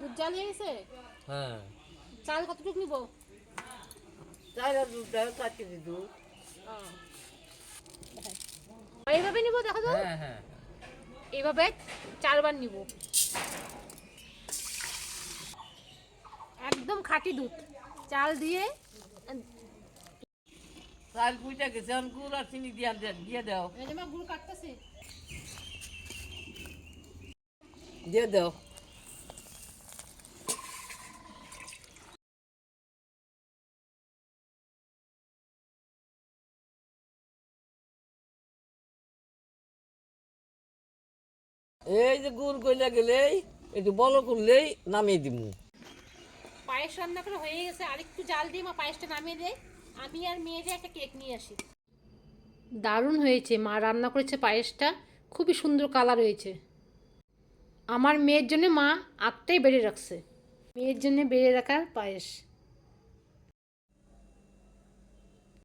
দুধ জাল হয়ে গেছে? হ্যাঁ। চাল কতটুকু নিব? চাল আর দুধটা 4 কেজি দুধ। এইভাবে নিব, দেখো তো। হ্যাঁ হ্যাঁ। এইভাবে 4 বার নিব। একদম খাঁটি দুধ চাল দিয়ে। চাল পুইটা গেছে, এখন গুড় আর চিনি দিয়ে দাও। এই যে মা গুড় কাটতেছি। দিয়ে দাও। এই যে গুড় কইলা গেলেই একটু বলো করলেই নামিয়ে দিব। পায়েস রান্না করে হয়ে গেছে, আরেকটু জাল দিয়ে মা পায়েসটা নামিয়ে দেয়। আমি আর মেয়ে যে একটা কেক নিয়ে আসি। দারুণ হয়েছে, মা রান্না করেছে পায়েসটা, খুবই সুন্দর কালার হয়েছে। আমার মেয়ের জন্য মা আগটাই বেড়ে রাখছে, মেয়ের জন্য বেড়ে রাখার পায়েস।